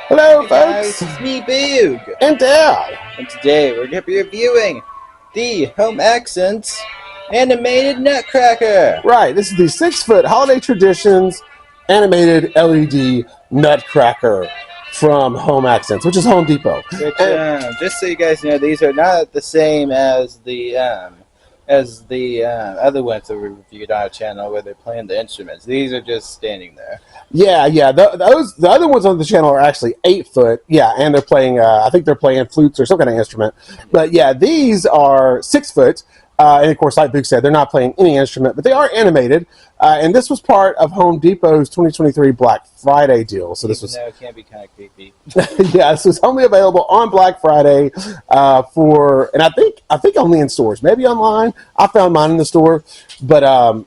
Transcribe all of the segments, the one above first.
Hello, Hey guys, folks, it's me, Boog, and Dad. and today we're going to be reviewing the Home Accents animated Nutcracker. Right, this is the 6-foot Holiday Traditions animated LED Nutcracker from Home Accents, which is Home Depot. Which, And, just so you guys know, these are not the same as the other ones that we reviewed on our channel where they're playing the instruments. These are just standing there. yeah, the other ones on the channel are actually 8-foot. Yeah, and they're playing. I think they're playing flutes or some kind of instrument. But yeah, these are 6-foot. And of course, like Luke said, they're not playing any instrument, but they are animated. And this was part of Home Depot's 2023 Black Friday deal. So this was. No, it can be kind of creepy. Yeah, this was only available on Black Friday and I think only in stores, maybe online. I found mine in the store, but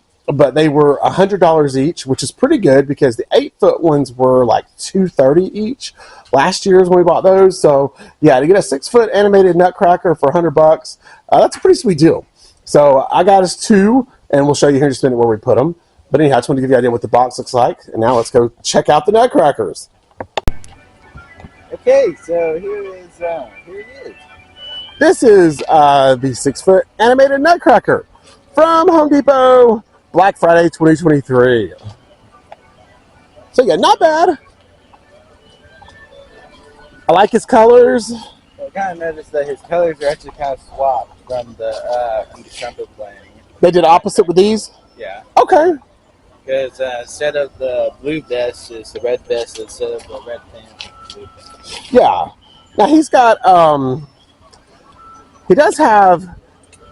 they were $100 each, which is pretty good because the 8-foot ones were like $230 each last year's when we bought those. So yeah, to get a 6-foot animated Nutcracker for $100, that's a pretty sweet deal. So I got us two, and we'll show you here in just a minute where we put them. But anyhow, I just want to give you an idea what the box looks like. And now let's go check out the Nutcrackers. Okay, so here it is. This is the 6-foot animated Nutcracker from Home Depot, Black Friday 2023. So yeah, not bad. I like his colors. I kind of noticed that his colors are actually kind of swapped from the trumpet playing. They did opposite with these? Yeah. Okay. Because instead of the blue vest, it's the red vest. Instead of the red pants, it's the blue pants. Yeah. Now he's got, he does have,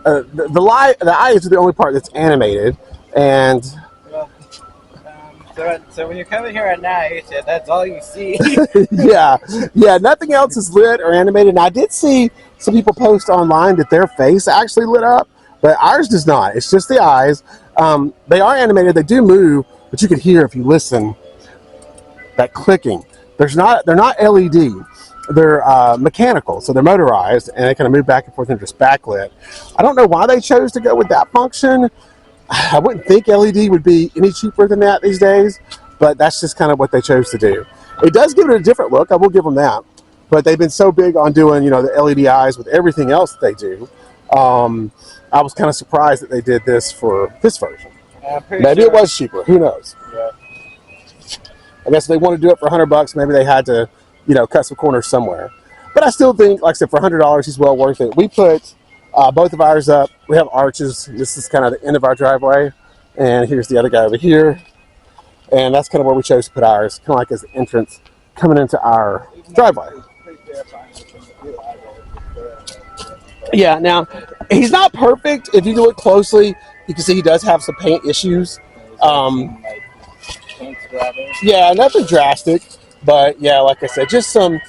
the eyes are the only part that's animated. And Well, so when you're coming here at night, that's all you see. yeah, nothing else is lit or animated. And I did see some people post online that their face actually lit up, but ours does not. It's just the eyes. They are animated. They do move, but you can hear if you listen that clicking. They're not LED. They're mechanical, so they're motorized, and they kind of move back and forth and just backlit. I don't know why they chose to go with that function. I wouldn't think LED would be any cheaper than that these days, but that's just kind of what they chose to do. It does give it a different look. I will give them that. But they've been so big on doing, the LED eyes with everything else that they do. I was kind of surprised that they did this for this version. Maybe it was cheaper. Who knows? Yeah. I guess if they want to do it for $100, maybe they had to, cut some corners somewhere. But I still think, like I said, for $100, he's well worth it. We put both of ours up. We have arches. This is kind of the end of our driveway. And here's the other guy over here. And that's kind of where we chose to put ours, kind of like as the entrance coming into our driveway. Yeah, now, he's not perfect. If you look closely, you can see he does have some paint issues. Yeah, nothing drastic. But, yeah, like I said, just some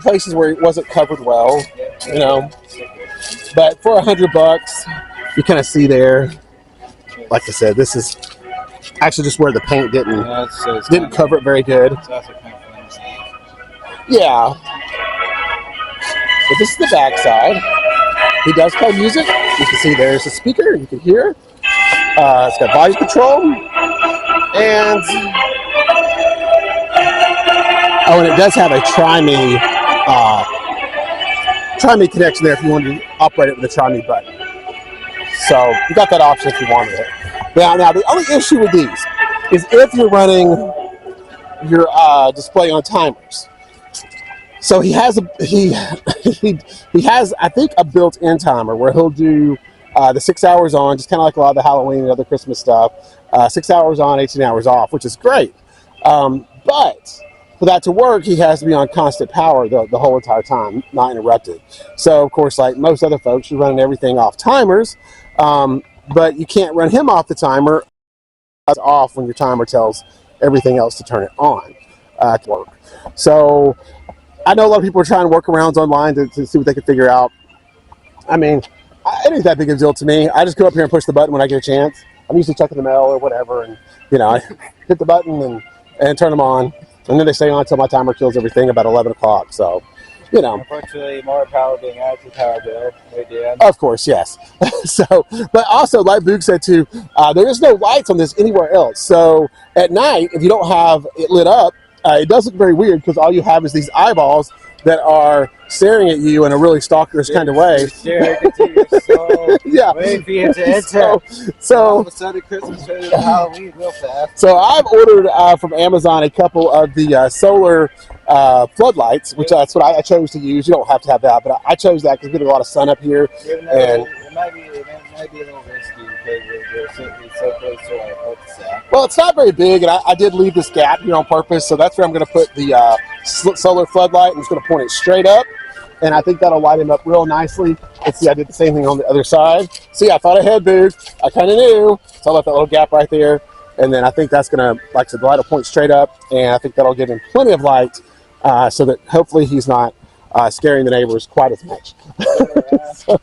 places where it wasn't covered well, But for $100, you kind of see there, like I said, this is actually just where the paint didn't cover it very good. Yeah. But this is the back side. He does play music. You can see there's a speaker. You can hear. It's got volume control. And it does have a Try-Me connection there if you wanted to operate it with a Try-Me button. So you got that option if you wanted it. Now the only issue with these is if you're running your display on timers. So he has I think a built-in timer where he'll do the 6 hours on, just kind of like a lot of the Halloween and other Christmas stuff. 6 hours on, 18 hours off, which is great. But for that to work, he has to be on constant power the whole entire time, not interrupted. So, of course, like most other folks, you're running everything off timers, but you can't run him off the timer. It's off when your timer tells everything else to turn it on to work. So, I know a lot of people are trying workarounds online to see what they can figure out. I mean, it ain't that big of a deal to me. I just go up here and push the button when I get a chance. I'm usually checking the mail or whatever, and I hit the button and turn them on. And then they stay on until my timer kills everything about 11 o'clock. So, Unfortunately, more power being added to power bill. Of course, yes. But also, like Boog said too, there is no lights on this anywhere else. So at night, if you don't have it lit up, It does look very weird because all you have is these eyeballs that are staring at you in a really stalkerish kind of way. Staring into your soul. Yeah. Waiting for you to enter. All So of a sudden, Christmas turns into Halloween real fast. So I've ordered from Amazon a couple of the solar floodlights, which that's what I chose to use. You don't have to have that, but I chose that because we get a lot of sun up here. And it might be a little risky because it's so close to our cul-de-sac. well, it's not very big, and I did leave this gap here on purpose, so that's where I'm going to put the solar floodlight. I'm just going to point it straight up, and I think that'll light him up real nicely. Let's see, I did the same thing on the other side. See, I thought ahead, dude. I kind of knew. So I left that little gap right there, and then I think that's going to, like I said, the light will point straight up, and I think that'll give him plenty of light so that hopefully he's not scaring the neighbors quite as much. So,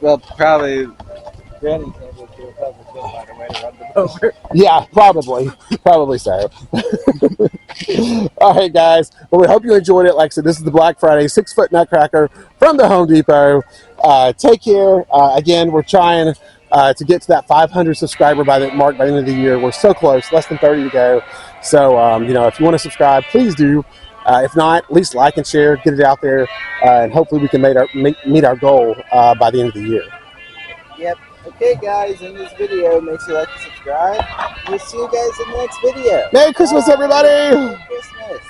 well, probably Granny came to a public find a way to run them over. Yeah, probably so. All right, guys. Well, we hope you enjoyed it. Like I said, this is the Black Friday 6-foot Nutcracker from the Home Depot. Take care. Again, we're trying to get to that 500 subscriber mark by the end of the year. We're so close, less than 30 to go. So, you know, if you want to subscribe, please do. If not, at least like and share, get it out there, and hopefully we can meet our goal by the end of the year. Yep. Okay, guys, in this video, make sure you like and subscribe. We'll see you guys in the next video. Merry Christmas, everybody! Merry Christmas!